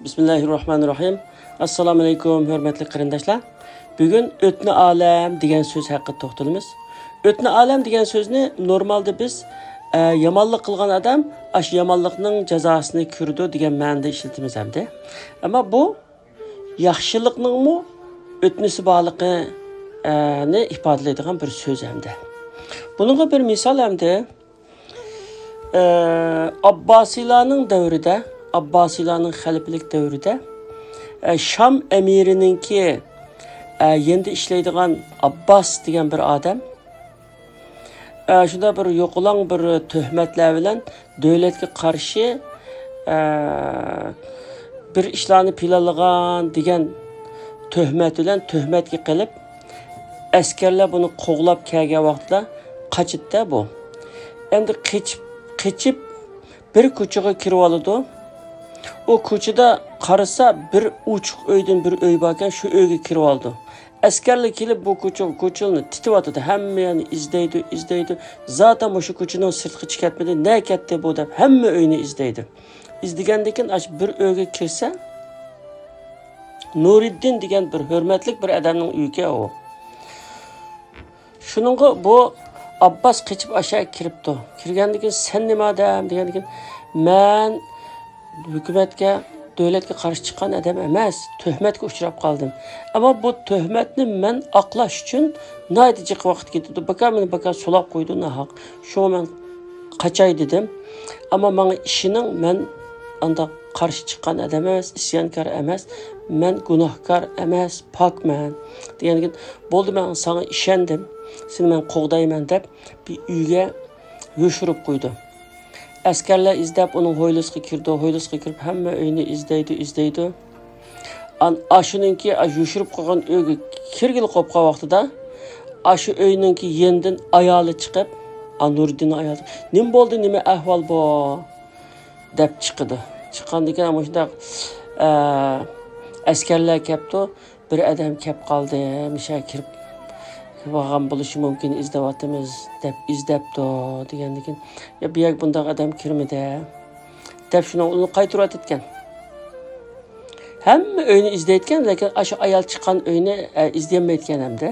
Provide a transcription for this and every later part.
Bismillahirrahmanirrahim. Assalamu alaykum, hörmətli qarindaşlar. Bugün ötni aləm degan söz haqida to'xtalamiz. Ötni aləm degan so'zni normalda biz yomonlik qilgan odam ash yomonlikning jazosini ko'rdi degan ma'noda ishlatamiz hamda. Ammo bu yaxshilikningmi o'tnisi borligini ifodalaydigan bir so'z hamda. Buningga bir misol hamda Abbasilarning davrida Abbasilarning xaliflik davrida Şam emirininki yendi ishlaydigan Abbas degan bir odam shunda bir yo'qolang bir tuhmatlar bilan davlatga qarshi bir ishlarni planlagan degan tuhmat bilan tuhmatga qilib askarlar buni qo'g'lab kelgan vaqtda qochibdi bu. Endi qochib bir ko'chaga kirib oldi. O ko'chada qarasa bir uchuq uydan bir uy bor ekan, shu uyga kirib oldi. Askarlar kelib bu ko'chani tityapti, hammani izlaydi. Zaten o'sha ko'chaning sirtqi chiqatmadi, ne ketdi bu deb hamma uyni izlaydi. İzlagandan keyin bir uyga kirsa, Nuriddin degan bir hurmatli bir odamning uyiga u. Shuningga bu Abbas qochib aşağı kiribdi. Kirgandan keyin sen nima odam degandan keyin men hukumatga, davlatga qarshi chiqqan odam emas, tuhmatga uchrab qoldim. Ammo bu tuhmatni men aqlash uchun naydijiq vaqt ketdi. Baka sulab qo'ydi nahaq. Shu men qachay dedim. Ammo menga ishining men anda qarshi chiqqan odam emas, isyonkor emas, men gunohkor emas, pokman. Degandan bo'ldi, men sana ishondim. Seni men qo'g'dayman deb bir uyga yo'shirib qo'ydi. Askarlar izlab onun hoylasiga kirib hamma uyni izlaydi. Ashuningki yo'shirib qo'ygan uyga kirgil qopqa vaqtida ashu uyninki yendan ayoli chiqib, Nuriddin ayoli, "Nim bo'ldi, nima ahvol bu?" deb chiqdi. Chiqqandan keyin mana shunda askarlar kelibdi, bir odam kelib qoldi, misha kirib Vağam buluşu mümkün izlevatımız dep izlepti degandan keyin ya bu yak bunday adam kirmidi deb shuni uni qaytarib etgan. Hamma uyni izlayotgan, lekin ashu ayol chiqqan uyni izlamayotgan hamda.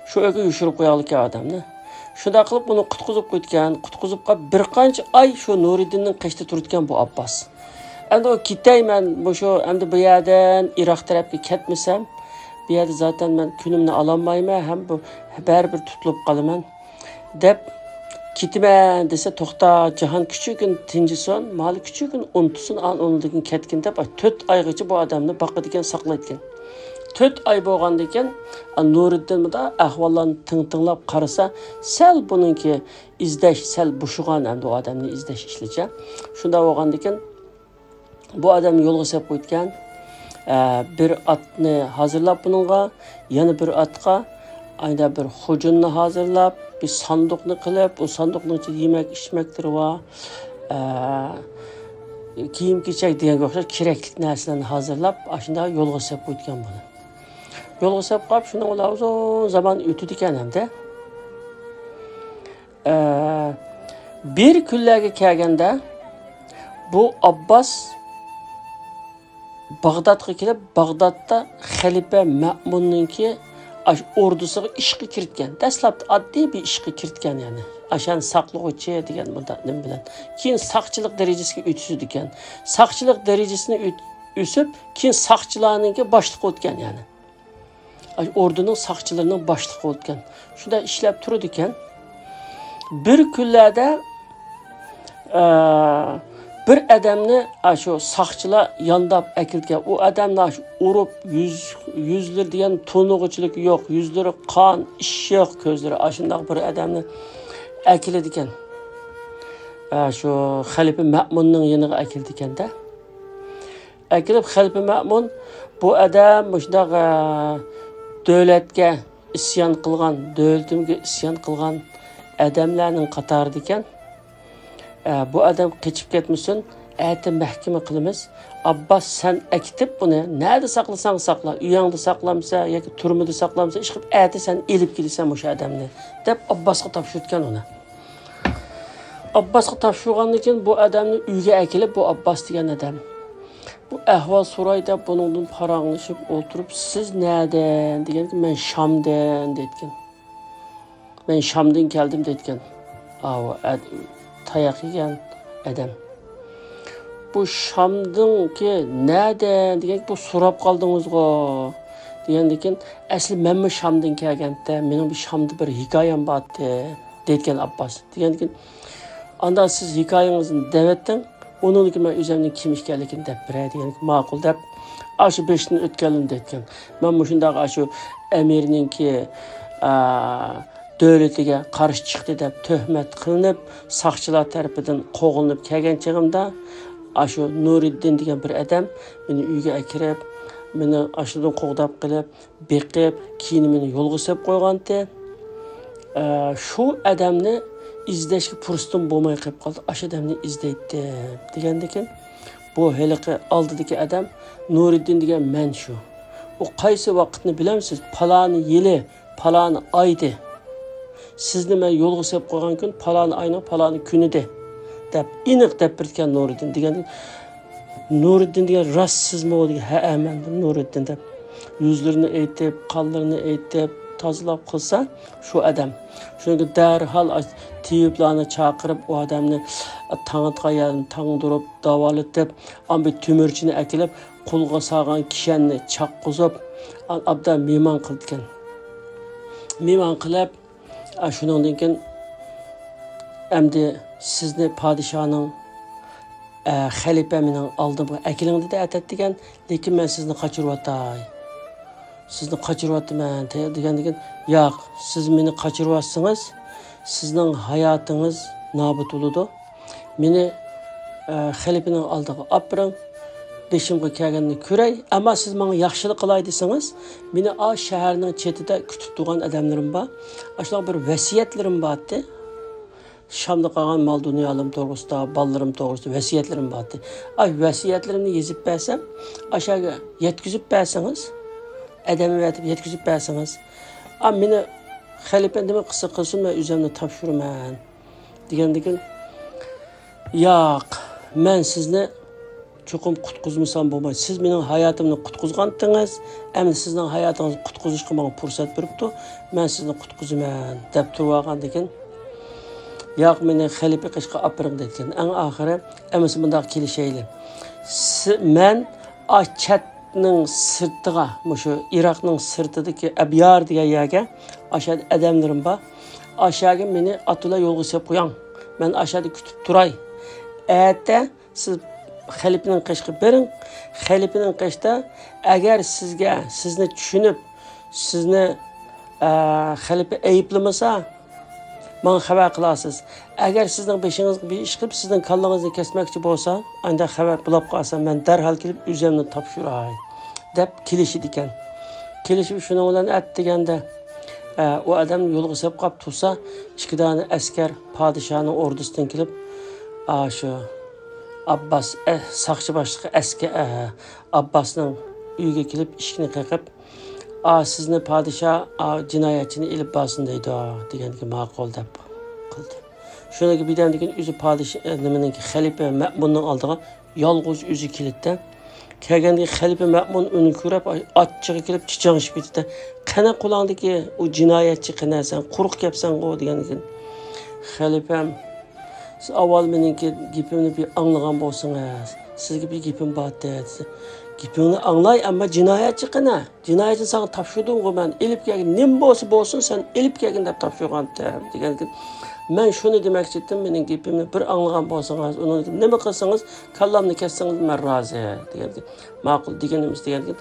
Shu uyga yushirib qo'yaylik odamni. Shunda qilib buni qutqizib qo'ygan, qutqizib qolib bir qancha oy shu Nuriddinning qishda turgan bu Abbas. Endi o ketayman, bu shu endi bu yerdan Iroq tarafga ketmasam bir yerde zaten ben günümle alamayım hem bu bir tutulup kalıman dep gitmen dese toxta cihan küçükün tincison mali küçükün unutusun an onudagin ketkin dep 4 aygacha bu adamni baqadigan saqlayotgan. 4 ay bo'lgandan Nuriddin da ahvollarni tinglab qarasa sal buningki izlash sal bushigan hamda o adamni izlash ishlacha. Shunda bo'lgandan bu adam yo'lga sep qo'ygan. Bir atni hazırlab bununla, yana bir atqa ayda bir hujunni hazırlab, bir sanduqni qilib, o sanduqning ichida yemek içmekdir var. Kiyim-kechak deganga o'xshash kerakli narsalarni hazırlab, shunda yo'lga sep qo'ygan buni. Yo'lga sep qolib, shuni ular uzun zaman o'tdi ekan hamda. Bir kunlarga kelganda bu Abbas Bag'dodga kelib, Bag'dodda xalifa Ma'munninki ordusiga ishga kiritgan. Dastlabda oddiy bir ishga kiritgan, ya'ni ashan saqlovchi degan nim bilan. Keyin saqchilik darajasiga o'tishdi ekan. Saqchilik darajasini o'sib, keyin saqchilarningki boshliq o'tgan, ya'ni. Orduning saqchilarining boshliq o'tgan. Shunda ishlab turdi ekan. Bir kunlarda bir adamni shu saqchilar yondab akilgan. U adamlar urib yuzlar degan to'nug'ichilik yo'q, yuzlari qon, ish yo'q, ko'zlari ashundoq bir adamni akiladi ekan. Shu xalifa Ma'munning yoniga akildi ekanda. Akilib xalifa Ma'mun bu adam shundoq davlatga isyon qilgan, davlatimga isyon qilgan adamlarning qatorida ekan. Bu adam qochib ketmasin, ati mahkama qilamiz. Abbas sen akitib buni nerede saqlasang saqla, uyingda saqlamsa yoki turmada saqlamsa, ish qilib ati sen elib kelsan o'sha odamni deb Abbasga topshirgan uni. Abbasga topshirgandan keyin bu odamni uyga akilib, bu Abbas degan odam bu ahval so'ray deb buningdan paranglashib o'tirib, siz nereden degan, men Shamdan deyotgan. Men Shamdan keldim deyotgan. Tayoq yegan adam. Bu Shamdanki nereden degan, bu so'rab qoldingizgo degandan asli men mi Shamdan kelganda, mening bir Shamda bir hikoyam bor deyotgan Abbos. Degandan anda siz hikoyangizni devetding, onunki men o'zimning kim ekanligini deb biray degan ma'qul deb aşı 5'ni o'tganini deyotgan. Men mushundaq aşı amirninki davlatiga qarshi chiqdi deb tuhmat qilinib, saqchilar tarafidan qo'g'ilib kelgan chig'imda aşı Nuriddin degan bir adam meni uyga akirib, meni ashudan qo'g'dab qilib, beqib, keyin meni yo'lga solib qo'ygandi. Shu adamni izlashga fursatım bo'lmay qolib qoldi. Aşı adamni izlaydi degandan bu heliqi oldidagi adam Nuriddin degan men shu. O qaysi vaqtni bilamsiz? Palani yili, palani oydi. Sizni men yo'lga solib qo'ygan kun palani oyning palani kunida deb aniq deb birtgan Nuriddin degan. Nuriddin degan rost sizmi o degan? Ha, men Nuriddin deb yuzlarini aytib, qonlarini aytib tozalab qilsa shu adam. Shunga darhol tiyiblarni chaqirib o adamni tang'itqayan tang'dirib davolatib, ambi tümürchini akilib, qo'lga solgan kishanni chaqqizib, abda mehmon qilgan. Mehmon qilib, shuningdan keyin endi sizni podshoning xalifa mening oldimga akilingdi deb aytadigan, lekin men sizni qochiryaptay. Sizni qochiryapman degandan keyin, yo'q, siz meni qochiryapsiz. Sizning hayotingiz nobud bo'ladi. Meni xalifaning oldiga olib boring. Beshimga kelganini ko'ray, ammo siz menga yaxshilik qilay desangiz, meni o shaharning chetida kutib turgan odamlarim bor. Shunaqa bir vasiyatlarim bordi. Shamda qolgan mol dunyolim to'g'risida, bolalarim to'g'risida vasiyatlarim bordi. Ay vasiyatlarimni yozib bersam, aşağı yetkizib bersangiz, adamga aytib yetkizib bersangiz, meni xalifa nima qilsa qilsin, men o'zimni topshiraman degandan yo'q, men sizni cho'qim qutqizmasam bo'lmaydi. Siz mening hayotimni qutqizgandingiz, endi sizning hayotingizni qutqizishga menga fursat beribdi. Men sizni qutqizaman deb turgandan keyin yo'q, meni xalifa qishqa olib degan. Eng oxiri emas bundoq kelishayli. Men chatning sirtiga, mushu Iroqning sirtidagi Abyar degan yerga aşağıda adamlarim bor. Aşağıga meni atula yo'lga solib qo'ying. Men aşağıda kutib turay. Erta siz xalifaning qishqa bering. Xalifaning qishda agar sizni tushunib, sizni xalifa ayiblamasa, men xabar qilasiz. Agar sizning beshingizga bir ish qilib, sizning kallangizni kesmoqchi bo'lsa, unda xabar bulab qolsa, men darhol kelib o'zimni topshiray deb kelishdi ekan. Kelishib shuni bilan aytganda o adam yo'lga solib qolib tursa, ikki dona askar podshoning ordusidan kelib, shu Abbas saqchi boshliqi askar Abbasning uyiga kelib ishni qaqib, sizni podsho jinoyatchini ilib borsin deydi deganga ma'qul deb qildi. Shunga birdan degan o'zi podsho nimaninki xalifa Ma'munning oldiga yolg'iz o'zi keldi. Kelganda xalifa Ma'mun uni ko'rib, achchig'i kelib chichangishib ketdi. Qana qo'lingdagi u jinoyatchi qanasan, quruq gapsan-ku degandan xalifam, siz avval meniki gapimni bir anglagan bo'lsangiz, sizga bir gapim bor dedi. Gapingni anglay, ammo jinoyatchi qana? Jinoyatchi sana topshirdim-ku men, elib kelgin, nim bo'lsa bo'lsin, sen elib kelgin deb topshirgan degandan men shuni demoqchi edim, mening gapimni bir anglagan bo'lsangiz, uni nima qilsangiz, kallamni kessangiz men rozi degandan. Ma'qul deganimiz degandan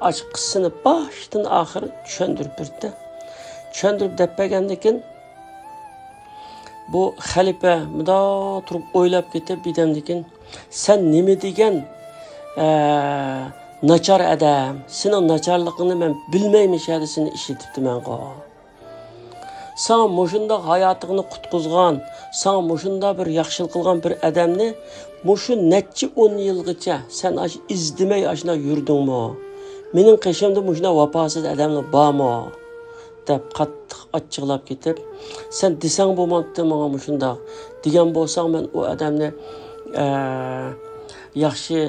aç qissini boshdan oxiri tushuntirib berdi. Tushuntirib deb bergandan keyin bu xalifa mudo turib o'ylab ketib birdan keyin sen nima degan nachar adam, sening nacharligingni men bilmaymish hadi seni ishitibdi menga. Sana mushunda hayotingni qutqizgan, sana mushunda bir yaxshilik qilgan bir odamni mushu necha 10 yilgacha sen izdimay ashuna yurdingmi? Mening qishimda mushunda vafosiz odamlar bormi? deb qattiq achchiqlab ketib, sen desang bo'lmabdi menga mushunda degan bo'lsam, men u odamni yaxshi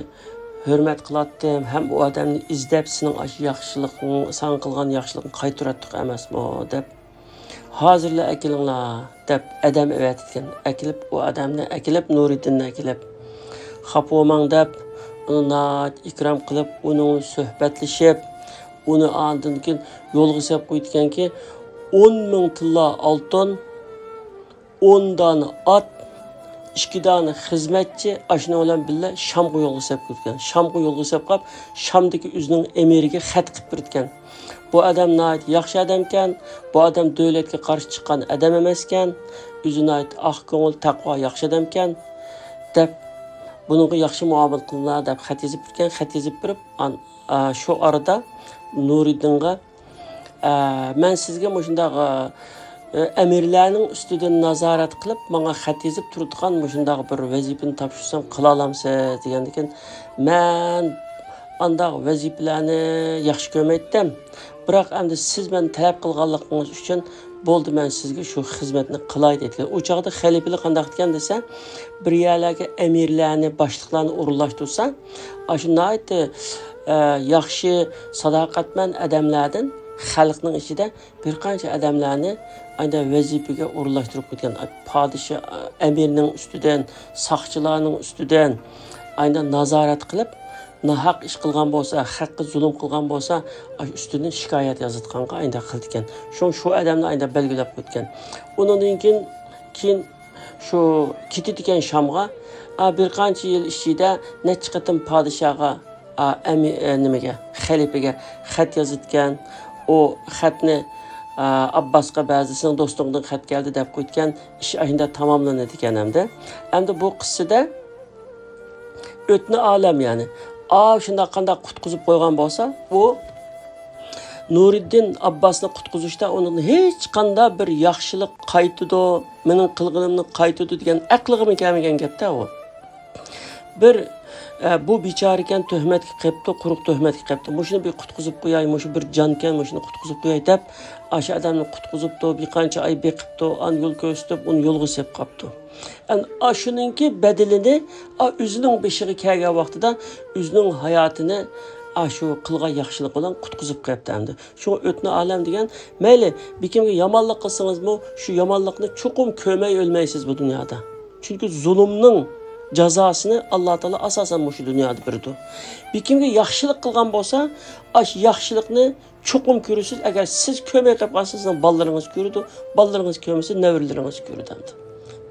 hürmet kılattım, hem o adamni izlep senin aşı yaxşılıqın, sen kılgan yaxşılıqın qaytırattık emasmi dep. Hazırla ekilinglar dep adam evet etken. Ekilip o adamni ekilip Nuriddinni ekilip xapomang dep onu ikram qilib, onun söhbetlişip, onu andın ki yolga sep qo'yitgan ki 10.000 tilla altın, 10 dana at, 2 dana xizmatchi ashuna bilan billa Shamga yo'lga sep qo'ygan. Shamga yo'lga sep qolib, Shamdagi o'zining emiriga xat qilib biritgan. Bu adam yaxshi adam ekan, bu adam davlatga qarshi chiqqan adam emas ekan, o'zini ah ko'ngil, taqvo yaxshi adam ekan deb buningga yaxshi muomala qilinglar deb xat yozib bitgan. Xat yozib birib, shu arada Nuriddinga men sizga shundaq emirlarning ustidan nazorat qilib, menga xat yozib turadigan shundaq bir vazifani topshirsam qila olamsiz degandan, men andaq vazifalarni yaxshi ko'rmaydim. Biroq endi siz men talab qilganligingiz uchun bo'ldi, men sizga shu xizmatni qilay dedilar. O chaqda xalifalik qandaq ekan desa, bir yerlarga emirlarni, boshliqlarni o'rinlashtirsa, shunday yaxshi sadoqatman odamlardan xalqning ichida bir qancha odamlarni ayda vazifaga o'rinlashtirib qo'ygan. Podshoh amirning ustidan, soqchilarning ustidan ayda nazorat qilib, nahaq ish qilgan bo'lsa, haqqi zulm qilgan bo'lsa, ustidan shikoyat yozitganga ayda qildi ekan. Shu odamni ayda belgilab qo'ygan. Undan keyin shu ketadigan Shamga bir qancha yil ichida necha qatim podshohga nimaga, xalifaga xat yozitgan. O xatni Abbasqa ba'zisining do'stingdan xat keldi deb qo'ygan. Ish ayda tamomlanadi ekan hamda. Endi bu qissada o'tni olam, ya'ni shunday qanday qutqizib qo'ygan bo'lsa, u Nuriddin Abbasni qutqizishda uning hech qanday bir yaxshilik qaytidi, mening qilganimni qaytidi degan aqliga kelmagan gapda u. Bir bu bechora ekan, tuhmatga qilibdi, quruq tuhmatga qilibdi. Mushuni bir qutqizib qo'yay, mush bir jon ekan, mushuni qutqizib qo'yay deb, o'sha odamni qutqizibdi, bir qancha oy beqibdi, yo'l ko'rsatib, uni yo'lga sep qopdi. Shuningki badilini o'zining beshiga kelgan vaqtida o'zining hayotini shu qilgan yaxshilik bilan qutqizib qo'yibdi endi. Shu o'tni olam degan, mayli bekimga yomonlik qilsangizmi, shu yomonlikni chuqum ko'may o'lmaysiz bu dunyoda. Chunki zulmning jazosini Alloh taolo asosan shu dunyoda berdi. Bekimga yaxshilik qilgan bo'lsa, yaxshilikni chuqum ko'rasiz. Agar siz ko'may qilib qolsangiz, bolalaringiz ko'radi, bolalaringiz ko'masa, navrilaringiz ko'radi.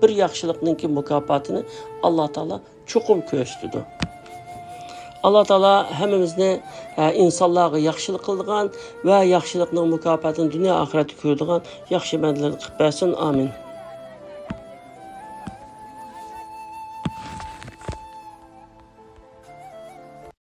Bir yaxshilikning mukofotini Alloh taolo chuqum ko'rsatdi. Alloh taolo hammamizni insonlarga yaxshilik qilgan va yaxshilikning mukofotini dunyo oxiratda ko'radigan yaxshi bandalar qilib bersin. Amin.